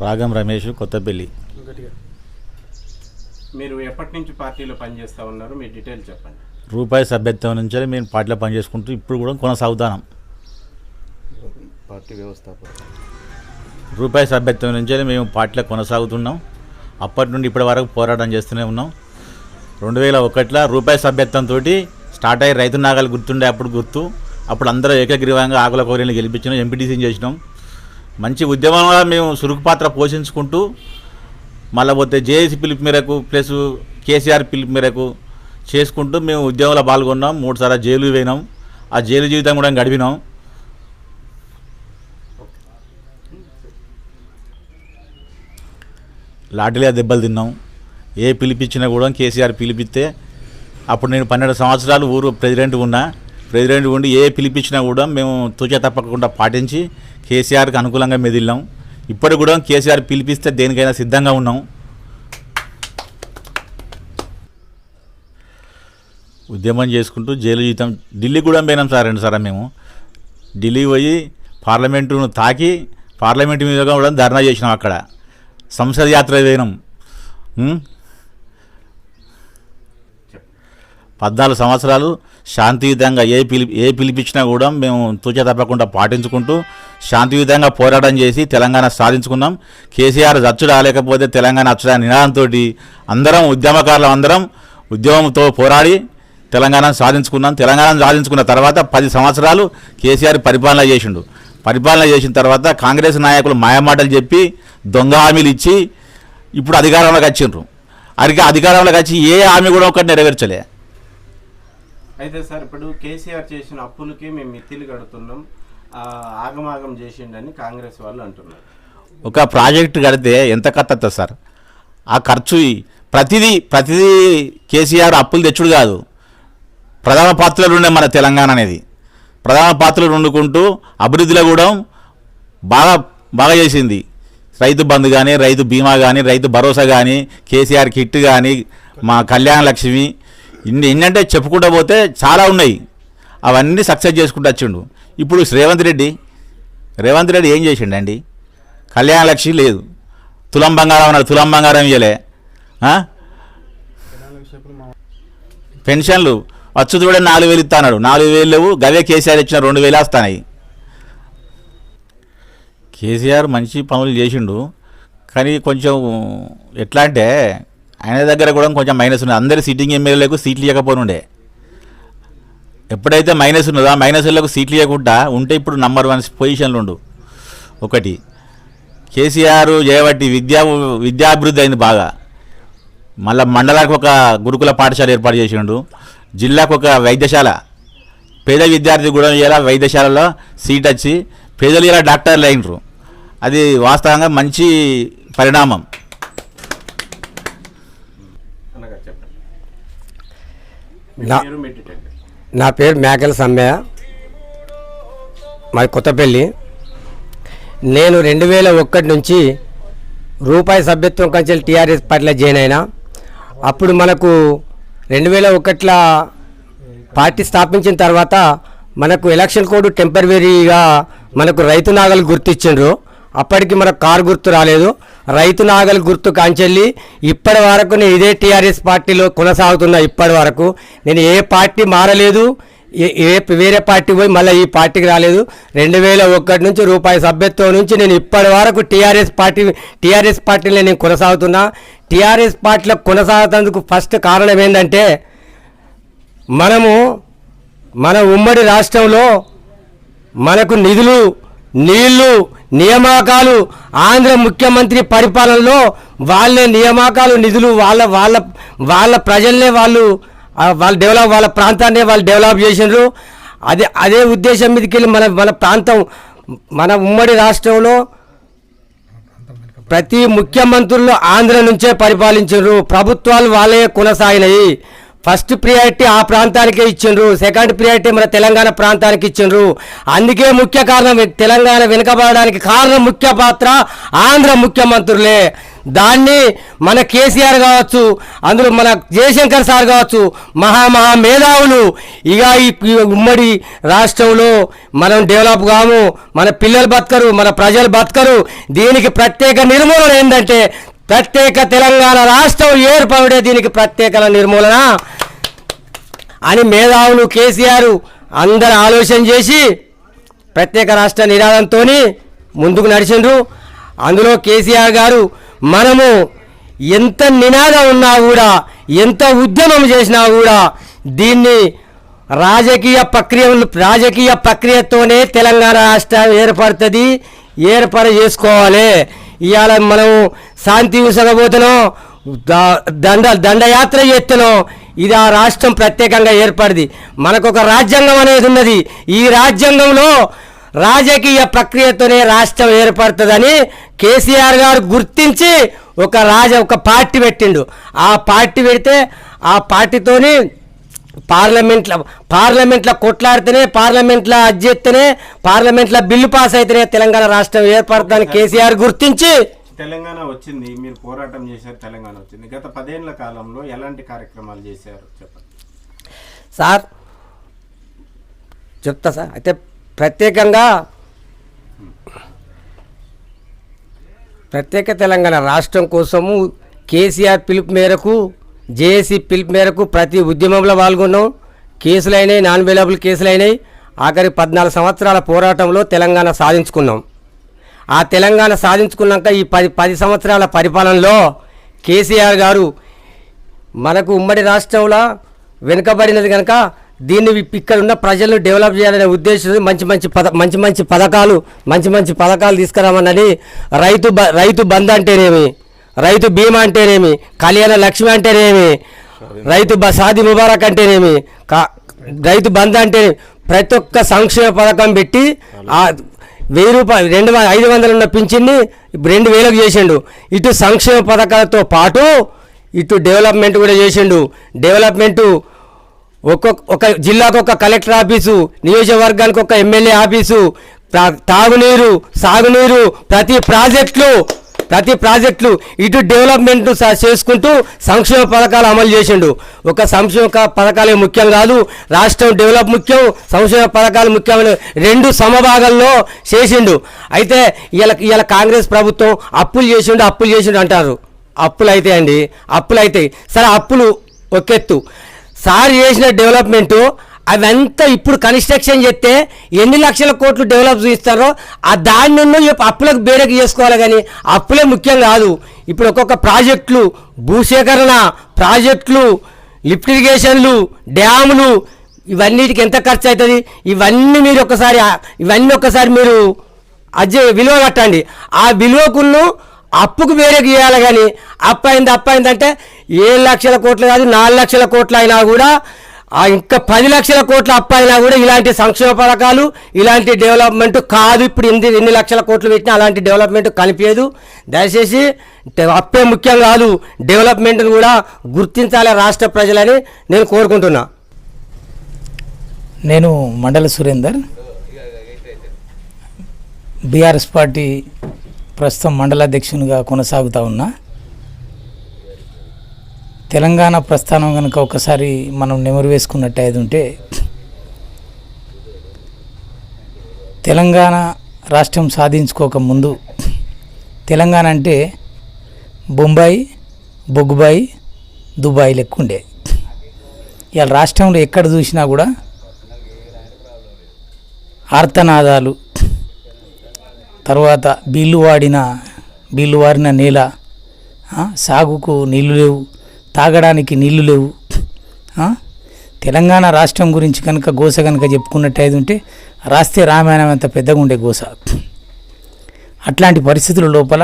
రాగం రమేష్ కొత్తపల్లి. మీరు ఎప్పటి నుంచి పార్టీలో పనిచేస్తూ ఉన్నారు, మీ డీటెయిల్స్ చెప్పండి. రూపాయి సభ్యత్వం నుంచి మేము పార్టీలో పనిచేసుకుంటూ ఇప్పుడు కూడా కొనసాగుతాం. పార్టీ వ్యవస్థాపక రూపాయి సభ్యత్వం నుంచి మేము పార్టీలో కొనసాగుతున్నాం. అప్పటి నుండి ఇప్పటి వరకు పోరాటం చేస్తూనే ఉన్నాం. 2001లో రూపాయి సభ్యత్వంతో స్టార్ట్ అయ్యి రైతు నాగాలు గుర్తుండే అప్పుడు అందరూ ఏకగ్రీవంగా ఆకుల కోరిని గెలిపించినాం, ఎంపీటీసీని చేసినాం. మంచి ఉద్యమంగా మేము చురుకు పాత్ర పోషించుకుంటూ మళ్ళీ పోతే జేఏసీ పిలుపు మేరకు ప్లస్ కేసీఆర్ పిలుపు మేరకు చేసుకుంటూ మేము ఉద్యమంలో పాల్గొన్నాం. 3 సార్లు జైలు పోయినాం. ఆ జైలు జీవితం కూడా గడిపినాం. లాఠీగా దెబ్బలు తిన్నాం. ఏ పిలిపించినా కూడా కేసీఆర్ పిలిపిస్తే అప్పుడు నేను 12 సంవత్సరాలు ఊరు ప్రెసిడెంట్ ఉండి ఏ పిలిపించినా కూడా మేము తూచా తప్పకుండా పాటించి కేసీఆర్కి అనుకూలంగా మెదిలాం. ఇప్పటికి కూడా కేసీఆర్ పిలిపిస్తే దేనికైనా సిద్ధంగా ఉన్నాం. ఉద్యమం చేసుకుంటూ జైలు జీవితం ఢిల్లీకి కూడా పోయినాం సార్ 2 సార్లు. మేము ఢిల్లీ పోయి పార్లమెంటును తాకి పార్లమెంటు మీద కూడా ధర్నా చేసినాం. అక్కడ సంసద్ యాత్ర పోయినాం. 14 సంవత్సరాలు శాంతియుతంగా ఏ పిలిపించినా కూడా మేము తూచా తప్పకుండా పాటించుకుంటూ శాంతియుతంగా పోరాటం చేసి తెలంగాణ సాధించుకున్నాం. కేసీఆర్ అచ్చుడు రాలేకపోతే తెలంగాణ అచ్చుడా నినాదంతో అందరం ఉద్యమకారులు అందరం ఉద్యమంతో పోరాడి తెలంగాణను సాధించుకున్నాం. తెలంగాణను సాధించుకున్న తర్వాత 10 సంవత్సరాలు కేసీఆర్ పరిపాలన చేసిన తర్వాత కాంగ్రెస్ నాయకులు మాయమాటలు చెప్పి దొంగ హామీలు ఇచ్చి ఇప్పుడు అధికారంలోకి వచ్చిండ్రు. అధికారంలోకి వచ్చి ఏ హామీ కూడా ఒకటి నెరవేర్చలే. అయితే సార్ ఇప్పుడు కేసీఆర్ చేసిన అప్పులకి మేము మిత్తిలు కడుతున్నాం, ఆగమాగం చేసిండని కాంగ్రెస్ వాళ్ళు అంటున్నారు. ఒక ప్రాజెక్టు కడితే ఎంత ఖర్చు సార్? ఆ ఖర్చు ప్రతిదీ కేసీఆర్ అప్పులు తెచ్చుడు కాదు, ప్రధాన పాత్రలు ఉండే మన తెలంగాణ అనేది ప్రధాన పాత్రలు వండుకుంటూ అభివృద్ధిలో కూడా బాగా చేసింది. రైతు బంధు కానీ, రైతు బీమా కానీ, రైతు భరోసా కానీ, కేసీఆర్ కిట్ కానీ, మా కళ్యాణ లక్ష్మి ఏంటంటే చెప్పుకుంటూ పోతే చాలా ఉన్నాయి. అవన్నీ సక్సెస్ చేసుకుంటూ వచ్చిండు. ఇప్పుడు రేవంత్ రెడ్డి ఏం చేసిండండి? కళ్యాణ లక్ష్మి లేదు, తులం బంగారం అన్నాడు, తులం బంగారం ఇవ్వలే. పెన్షన్లు వచ్చు చూడే 4,000 ఇస్తా అన్నాడు, 4,000 లేవు. గవే కేసీఆర్ ఇచ్చిన 2,000 వస్తాయి. కేసీఆర్ మంచి పనులు చేసిండు, కానీ కొంచెం ఎట్లా అంటే ఆయన దగ్గర కూడా కొంచెం మైనస్ ఉంది. అందరి సిట్టింగ్ ఎమ్మెల్యేలకు సీట్లు ఇవ్వకపోనుండే. ఎప్పుడైతే మైనస్ ఉన్నదో ఆ మైనస్లకు సీట్లు ఇవ్వకుండా ఉంటే ఇప్పుడు నంబర్ 1 పొజిషన్లు ఉండు. ఒకటి కేసీఆర్ చేయబట్టి విద్యాభివృద్ధి అయింది బాగా. మళ్ళీ మండలానికి ఒక గురుకుల పాఠశాల ఏర్పాటు చేసిండు, జిల్లాకు ఒక వైద్యశాల. పేద విద్యార్థి కూడా ఇలా వైద్యశాలలో సీట్ వచ్చి పేదలు ఇలా డాక్టర్లు అయినరు. అది వాస్తవంగా మంచి పరిణామం. నా పేరు మేకల సమ్మయ్య, మాది కొత్తపల్లి. నేను 2001 నుంచి రూపాయి సభ్యత్వం కంచెలు టీఆర్ఎస్ పార్టీలో జాయిన్ అయినా. అప్పుడు మనకు 2001లో పార్టీ స్థాపించిన తర్వాత మనకు ఎలక్షన్ కోడ్ టెంపరవరీగా మనకు రైతు నాగలు గుర్తించిండ్రు. అప్పటికి మనకు కారు గుర్తు రాలేదు. రైతు నాగలి గుర్తు కాంచెల్లి ఇప్పటి వరకు నేను ఇదే టీఆర్ఎస్ పార్టీలో కొనసాగుతున్నా. ఇప్పటి వరకు నేను ఏ పార్టీ మారలేదు, వేరే పార్టీ పోయి మళ్ళీ ఈ పార్టీకి రాలేదు. 2001 నుంచి రూపాయి సభ్యత్వం నుంచి నేను ఇప్పటి వరకు టీఆర్ఎస్ పార్టీలో నేను కొనసాగుతున్నా. టీఆర్ఎస్ పార్టీలో కొనసాగుతందుకు ఫస్ట్ కారణం ఏంటంటే మన ఉమ్మడి రాష్ట్రంలో మనకు నిధులు, నీళ్లు, నియామకాలు ఆంధ్ర ముఖ్యమంత్రి పరిపాలనలో వాళ్ళే నియామకాలు, నిధులు వాళ్ళ ప్రజల్నే వాళ్ళు వాళ్ళ ప్రాంతాన్ని వాళ్ళు డెవలప్ చేసినారు. అదే ఉద్దేశం మీదకి వెళ్ళి మన ప్రాంతం, మన ఉమ్మడి రాష్ట్రంలో ప్రతి ముఖ్యమంత్రులు ఆంధ్ర నుంచే పరిపాలించారు. ప్రభుత్వాలు వాళ్ళే కొనసాగినాయి. ఫస్ట్ ప్రియారిటీ ఆ ప్రాంతానికే ఇచ్చిండ్రు, సెకండ్ ప్రియారిటీ మన తెలంగాణ ప్రాంతానికి ఇచ్చిండ్రు. అందుకే ముఖ్య కారణం తెలంగాణ వెనుకబడడానికి కారణం ముఖ్య పాత్ర ఆంధ్ర ముఖ్యమంత్రులే. దాన్ని మన కేసీఆర్ కావచ్చు, అందులో మన జయశంకర్ సార్ కావచ్చు, మహా మేధావులు ఇక ఈ ఉమ్మడి రాష్ట్రంలో మనం డెవలప్ కాము, మన పిల్లలు బతకరు, మన ప్రజలు బతకరు, దీనికి ప్రత్యేక నిర్మూలన ఏంటంటే ప్రత్యేక తెలంగాణ రాష్ట్రం ఏర్పడే దీనికి ప్రత్యేక నిర్మూలన అని మేధావులు కేసీఆర్ అందరు ఆలోచన చేసి ప్రత్యేక రాష్ట్ర నినాదంతో ముందుకు నడిచిండ్రు. అందులో కేసీఆర్ గారు మనము ఎంత నినాదం ఉన్నా కూడా, ఎంత ఉద్యమం చేసినా కూడా దీన్ని రాజకీయ ప్రక్రియతోనే తెలంగాణ రాష్ట్రం ఏర్పడుతుంది, చేసుకోవాలి. ఇవాళ మనం శాంతి ఉసగబోతున్నాం, దండయాత్ర చేస్తున్నాం, ఇది ఆ రాష్ట్రం ప్రత్యేకంగా ఏర్పడింది. మనకు ఒక రాజ్యాంగం అనేది ఉన్నది. ఈ రాజ్యాంగంలో రాజకీయ ప్రక్రియతోనే రాష్ట్రం ఏర్పడుతుందని కేసీఆర్ గారు గుర్తించి ఒక పార్టీ పెట్టిండు. ఆ పార్టీ పెడితే ఆ పార్టీతోని పార్లమెంట్లో కొట్లాడితేనే, పార్లమెంట్లో అధ్యక్షతనే, పార్లమెంట్లో బిల్లు పాస్ అయితేనే తెలంగాణ రాష్ట్రం ఏర్పడుతుందని కేసీఆర్ గుర్తించి తెలంగాణ వచ్చింది. మీరు పోరాటం చేశారు, తెలంగాణ వచ్చింది. గత 10 ఏళ్ల కాలంలో ఎలాంటి కార్యక్రమాలు చేశారు చెప్పండి సార్. చెప్తా సార్. అయితే ప్రత్యేక తెలంగాణ రాష్ట్రం కోసము కేసీఆర్ పిలుపు మేరకు, జేఏసీ పిలుపు మేరకు ప్రతి ఉద్యమంలో పాల్గొన్నాం. కేసులు అయినాయి, నాన్ అవైలబుల్ కేసులు అయినాయి. ఆఖరి 14 సంవత్సరాల పోరాటంలో తెలంగాణ సాధించుకున్నాం. ఆ తెలంగాణ సాధించుకున్నాక ఈ 10 సంవత్సరాల పరిపాలనలో కేసీఆర్ గారు మనకు ఉమ్మడి రాష్ట్రంలో వెనుకబడినది కనుక దీన్ని ఇక్కడ ఉన్న ప్రజలను డెవలప్ చేయాలనే ఉద్దేశంతో మంచి పథకాలు తీసుకురామన్నది. రైతు బంధు అంటేనేమి, రైతు బీమా అంటేనేమి, కళ్యాణ లక్ష్మి అంటేనేమి, రైతు షాదీ ముబారక్ అంటేనేమి, రైతు బంధు అంటే ప్రతి ఒక్క సంక్షేమ పథకం పెట్టి 1000 రూపాయలు 500 ఉన్న పింఛన్ని 2000కు చేసిండు. ఇటు సంక్షేమ పథకాలతో పాటు ఇటు డెవలప్మెంట్ కూడా చేసిండు. డెవలప్మెంటు ఒక జిల్లాకు ఒక కలెక్టర్ ఆఫీసు, నియోజకవర్గానికి ఒక ఎమ్మెల్యే ఆఫీసు, తాగునీరు, సాగునీరు, ప్రతి ప్రాజెక్టులు ఇటు డెవలప్మెంట్ చేసుకుంటూ సంక్షేమ పథకాలు అమలు చేసిండు. ఒక సంక్షేమ పథకాలే ముఖ్యం కాదు, రాష్ట్రం డెవలప్ ముఖ్యం, సంక్షేమ పథకాలు ముఖ్యమైన 2 సమభాగాల్లో చేసిండు. అయితే ఇలా కాంగ్రెస్ ప్రభుత్వం అప్పులు చేసిండు అంటారు. అప్పులు అవుతాయి సరే, అప్పులు ఒకెత్తు. సార్ చేసిన డెవలప్మెంటు అవంతా ఇప్పుడు కన్స్ట్రక్షన్ చేస్తే ఎన్ని లక్షల కోట్లు డెవలప్ చేస్తారో దాని నుండి అప్పులకు బేడకు చేసుకోవాలి. కానీ అప్పులే ముఖ్యం కాదు. ఇప్పుడు ఒక్కొక్క ప్రాజెక్టులు, భూసేకరణ ప్రాజెక్టులు, లిఫ్ట్ ఇరిగేషన్లు, డ్యాములు, ఇవన్నిటికి ఎంత ఖర్చు అవుతుంది? ఇవన్నీ ఒక్కసారి మీరు విలువ కట్టండి. ఆ విలువకును అప్పుకు వేరేకి చేయాలి. కానీ అప్పు అయిందంటే 7 లక్షల కోట్లు కాదు, 4 లక్షల కోట్లు అయినా కూడా, ఇంకా 10 లక్షల కోట్ల అప్పు అయినా కూడా ఇలాంటి సంక్షేమ పథకాలు, ఇలాంటి డెవలప్మెంట్ కాదు. ఇప్పుడు ఎన్ని లక్షల కోట్లు పెట్టినా అలాంటి డెవలప్మెంట్ కనిపించదు. దయచేసి అప్పే ముఖ్యం కాదు, డెవలప్మెంట్ను కూడా గుర్తించాలి రాష్ట్ర ప్రజలని నేను కోరుకుంటున్నా. నేను మండల సురేందర్, బీఆర్ఎస్ పార్టీ ప్రస్తుతం మండలాధ్యక్షునిగా కొనసాగుతూ ఉన్నా. తెలంగాణ ప్రస్థానం కనుక ఒకసారి మనం నెమరు వేసుకున్నట్టు ఉంటే, తెలంగాణ రాష్ట్రం సాధించుకోక ముందు తెలంగాణ అంటే బొంబాయి, బొగ్గుబాయి, దుబాయ్ లెక్క ఉండే. ఇవాళ రాష్ట్రంలో ఎక్కడ చూసినా కూడా ఆర్తనాదాలు, తర్వాత బీళ్లు వారిన నేల, సాగుకు నీళ్లు లేవు, తాగడానికి నీళ్లు లేవు. తెలంగాణ రాష్ట్రం గురించి కనుక గోస కనుక చెప్పుకున్నట్టు ఉంటే రాస్తే రామాయణం అంత పెద్దగా ఉండే గోస. అట్లాంటి పరిస్థితుల లోపల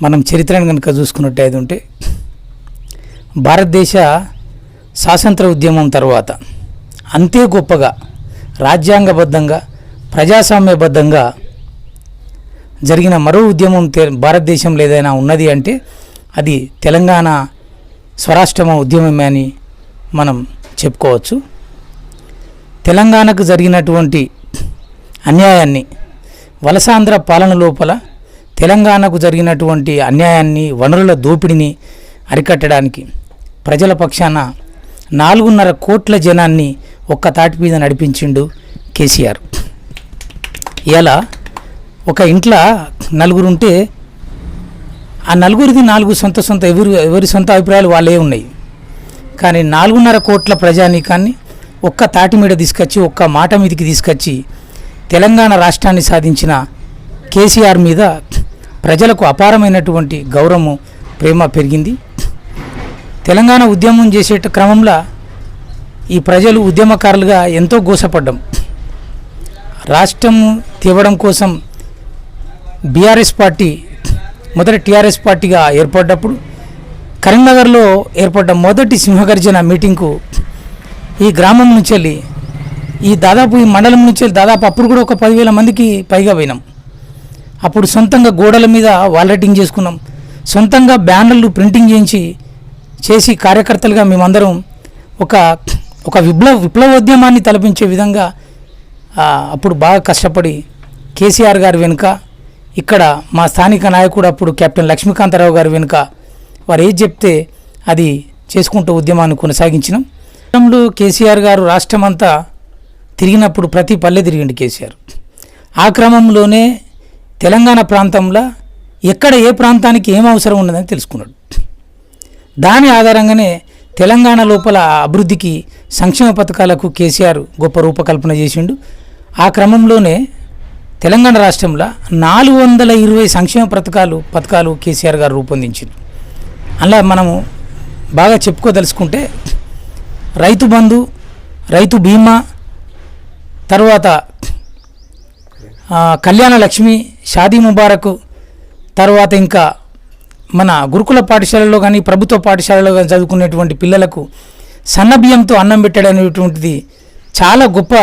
మనం చరిత్రను కనుక చూసుకున్నట్టు ఉంటే, భారతదేశ స్వాతంత్ర ఉద్యమం తర్వాత అంతే గొప్పగా రాజ్యాంగబద్ధంగా ప్రజాస్వామ్యబద్ధంగా జరిగిన మరో ఉద్యమం భారతదేశంలో ఏదైనా ఉన్నది అంటే అది తెలంగాణ స్వరాష్ట్ర ఉద్యమమే అని మనం చెప్పుకోవచ్చు. తెలంగాణకు జరిగినటువంటి అన్యాయాన్ని వలసాంధ్ర పాలన లోపల తెలంగాణకు జరిగినటువంటి అన్యాయాన్ని, వనరుల దోపిడీని అరికట్టడానికి ప్రజల పక్షాన 4.5 కోట్ల జనాన్ని ఒక్క తాటి మీద నడిపించిండు కేసీఆర్. ఇలా ఒక ఇంట్లో నలుగురు ఉంటే ఆ నలుగురిది 4 సొంత ఎవరి సొంత అభిప్రాయాలు వాళ్ళే ఉన్నాయి. కానీ 4.5 కోట్ల ప్రజానీకాన్ని ఒక్క తాటి మీద తీసుకొచ్చి, ఒక్క మాట మీదకి తీసుకొచ్చి తెలంగాణ రాష్ట్రాన్ని సాధించిన కేసీఆర్ మీద ప్రజలకు అపారమైనటువంటి గౌరవము, ప్రేమ పెరిగింది. తెలంగాణ ఉద్యమం చేసే క్రమంలో ఈ ప్రజలు ఉద్యమకారులుగా ఎంతో గోసపడ్డాం. రాష్ట్రం తేవడం కోసం బీఆర్ఎస్ పార్టీ మొదట టీఆర్ఎస్ పార్టీగా ఏర్పడ్డప్పుడు కరీంనగర్లో ఏర్పడ్డ మొదటి సింహగర్జన మీటింగ్కు ఈ గ్రామం నుంచి వెళ్ళి ఈ మండలం నుంచి వెళ్ళి దాదాపు అప్పుడు కూడా ఒక 10,000 మందికి పైగా పోయినాం. అప్పుడు సొంతంగా గోడల మీద వాల్ రైటింగ్ చేసుకున్నాం, సొంతంగా బ్యానర్లు ప్రింటింగ్ చేసి కార్యకర్తలుగా మేమందరం ఒక విప్లవోద్యమాన్ని తలపించే విధంగా అప్పుడు బాగా కష్టపడి కేసీఆర్ గారి వెనుక, ఇక్కడ మా స్థానిక నాయకుడు అప్పుడు కెప్టెన్ లక్ష్మీకాంతారావు గారి వెనుక వారు ఏది చెప్తే అది చేసుకుంటూ ఉద్యమాన్ని కొనసాగించినాం. కేసీఆర్ గారు రాష్ట్రం అంతా తిరిగినప్పుడు ప్రతి పల్లె తిరిగిండు కేసీఆర్. ఆ క్రమంలోనే తెలంగాణ ప్రాంతంలో ఎక్కడ ఏ ప్రాంతానికి ఏం అవసరం ఉన్నదని తెలుసుకున్నాడు. దాని ఆధారంగానే తెలంగాణ లోపల అభివృద్ధికి, సంక్షేమ పథకాలకు కేసీఆర్ గొప్ప రూపకల్పన చేసిండు. ఆ క్రమంలోనే తెలంగాణ రాష్ట్రంలో 420 సంక్షేమ పథకాలు కేసీఆర్ గారు రూపొందించిండు. అలా మనము బాగా చెప్పుకోదలుచుకుంటే రైతు బంధు, రైతు బీమా, తర్వాత కళ్యాణ లక్ష్మి, షాదీ ముబారక్, తర్వాత ఇంకా మన గురుకుల పాఠశాలలో కానీ ప్రభుత్వ పాఠశాలలో కానీ చదువుకునేటువంటి పిల్లలకు సన్నబియ్యంతో అన్నం పెట్టడం అనేటువంటిది చాలా గొప్ప,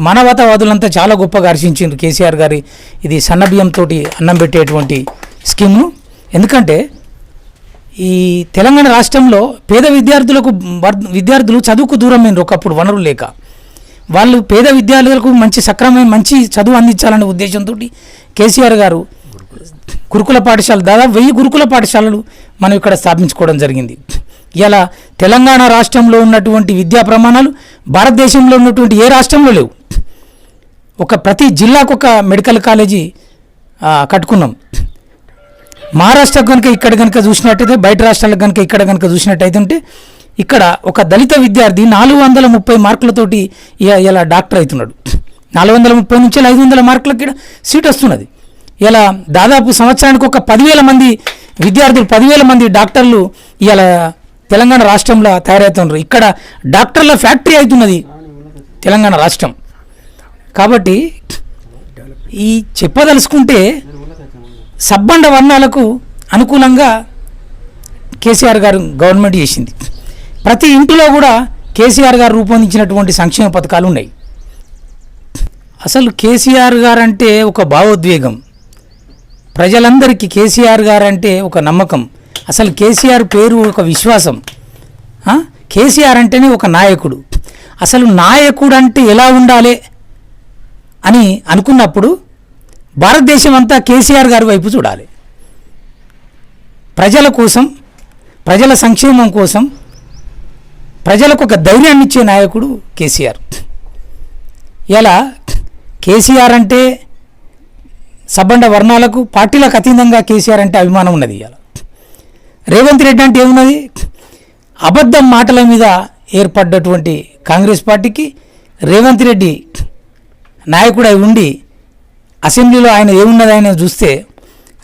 మానవతావాదులంతా చాలా గొప్పగా హర్షించారు కేసీఆర్ గారి ఇది సన్నబియ్యంతో అన్నం పెట్టేటువంటి స్కీమ్ను. ఎందుకంటే ఈ తెలంగాణ రాష్ట్రంలో పేద విద్యార్థులు చదువుకు దూరమైనరు. ఒకప్పుడు వనరులు లేక వాళ్ళు పేద విద్యార్థులకు మంచి చదువు అందించాలనే ఉద్దేశంతో కేసీఆర్ గారు గురుకుల పాఠశాల, దాదాపు 1000 గురుకుల పాఠశాలలు మనం ఇక్కడ స్థాపించుకోవడం జరిగింది. ఇలా తెలంగాణ రాష్ట్రంలో ఉన్నటువంటి విద్యా ప్రమాణాలు భారతదేశంలో ఉన్నటువంటి ఏ రాష్ట్రంలో లేవు. ప్రతి జిల్లాకు ఒక మెడికల్ కాలేజీ కట్టుకున్నాం. మహారాష్ట్ర కనుక ఇక్కడ కనుక చూసినట్టయితే, బయట రాష్ట్రాలకు కనుక ఇక్కడ కనుక చూసినట్టయితే ఉంటే ఇక్కడ ఒక దళిత విద్యార్థి 430 మార్కులతోటి ఇలా డాక్టర్ అవుతున్నాడు. 430 నుంచి 500 మార్కులకి సీట్ వస్తున్నది. ఇలా దాదాపు సంవత్సరానికి ఒక 10,000 మంది విద్యార్థులు, 10,000 మంది డాక్టర్లు ఇలా తెలంగాణ రాష్ట్రంలో తయారవుతున్నారు. ఇక్కడ డాక్టర్ల ఫ్యాక్టరీ అవుతున్నది తెలంగాణ రాష్ట్రం. కాబట్టి ఈ చెప్పదలుచుకుంటే సబ్బండ వర్ణాలకు అనుకూలంగా కేసీఆర్ గారు గవర్నమెంట్ చేసింది. ప్రతి ఇంటిలో కూడా కేసీఆర్ గారు రూపొందించినటువంటి సంక్షేమ పథకాలు ఉన్నాయి. అసలు కేసీఆర్ గారు అంటే ఒక భావోద్వేగం, ప్రజలందరికీ కేసీఆర్ గారు అంటే ఒక నమ్మకం. అసలు కేసీఆర్ పేరు ఒక విశ్వాసం. కేసీఆర్ అంటేనే ఒక నాయకుడు. అసలు నాయకుడు అంటే ఎలా ఉండాలి అని అనుకున్నప్పుడు భారతదేశం అంతా కేసీఆర్ గారి వైపు చూడాలి. ప్రజల కోసం, ప్రజల సంక్షేమం కోసం, ప్రజలకు ఒక ధైర్యాన్ని ఇచ్చే నాయకుడు కేసీఆర్. ఇలా కేసీఆర్ అంటే సబ్బండ వర్ణాలకు, పార్టీలకు అతీతంగా కేసీఆర్ అంటే అభిమానం ఉన్నది. ఇలా రేవంత్ రెడ్డి అంటే ఏమున్నది? అబద్ధం మాటల మీద ఏర్పడ్డటువంటి కాంగ్రెస్ పార్టీకి రేవంత్ రెడ్డి నాయకుడు అయి ఉండి అసెంబ్లీలో ఆయన ఏమున్నది ఆయన చూస్తే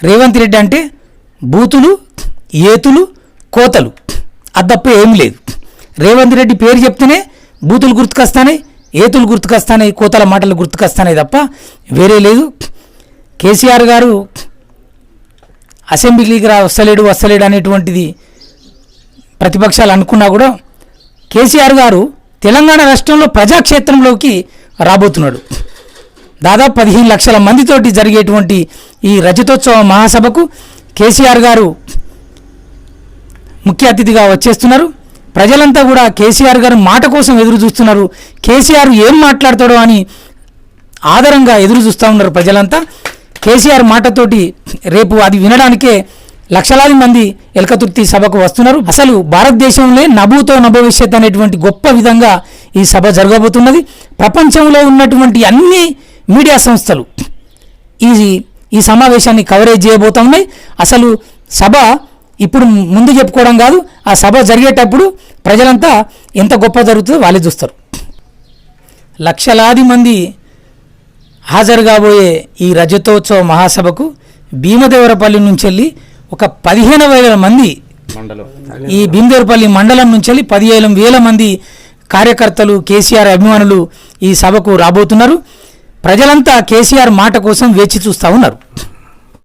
రేవంత్ రెడ్డి అంటే బూతులు, ఏతులు, కోతలు, అది తప్ప ఏం లేదు. రేవంత్ రెడ్డి పేరు చెప్తేనే బూతులు గుర్తుకొస్తాయి, ఏతులు గుర్తుకొస్తాయి, కోతల మాటలు గుర్తుకొస్తాయి తప్ప వేరే లేదు. కేసీఆర్ గారు అసెంబ్లీకి వస్తలేడు అనేటువంటిది ప్రతిపక్షాలు అనుకున్నా కూడా కేసీఆర్ గారు తెలంగాణ రాష్ట్రంలో ప్రజాక్షేత్రంలోకి రాబోతున్నాడు. దాదాపు 15 లక్షల మందితోటి జరిగేటువంటి ఈ రజతోత్సవ మహాసభకు కేసీఆర్ గారు ముఖ్య అతిథిగా వచ్చేస్తున్నారు. ప్రజలంతా కూడా కేసీఆర్ గారు మాట కోసం ఎదురు చూస్తున్నారు. కేసీఆర్ ఏం మాట్లాడతాడో అని ఆదరంగా ఎదురు చూస్తూ ఉన్నారు ప్రజలంతా. కేసీఆర్ మాటతోటి రేపు అది వినడానికే లక్షలాది మంది ఎల్కతుర్తి సభకు వస్తున్నారు. అసలు భారతదేశంలో నభూతో నభవిష్యత్ అనేటువంటి గొప్ప విధంగా ఈ సభ జరగబోతున్నది. ప్రపంచంలో ఉన్నటువంటి అన్ని మీడియా సంస్థలు ఈ సమావేశాన్ని కవరేజ్ చేయబోతా ఉన్నాయి. అసలు సభ ఇప్పుడు ముందు చెప్పుకోవడం కాదు, ఆ సభ జరిగేటప్పుడు ప్రజలంతా ఎంత గొప్ప జరుగుతుందో వాళ్ళే చూస్తారు. లక్షలాది మంది హాజరు కాబోయే ఈ రజతోత్సవ మహాసభకు భీమదేవరపల్లి నుంచి వెళ్ళి ఒక 15,000 మంది, ఈ భీమదేవరపల్లి మండలం నుంచి వెళ్ళి 15,000 మంది కార్యకర్తలు, కేసీఆర్ అభిమానులు ఈ సభకు రాబోతున్నారు. ప్రజలంతా కేసీఆర్ మాట కోసం వేచి చూస్తూ ఉన్నారు.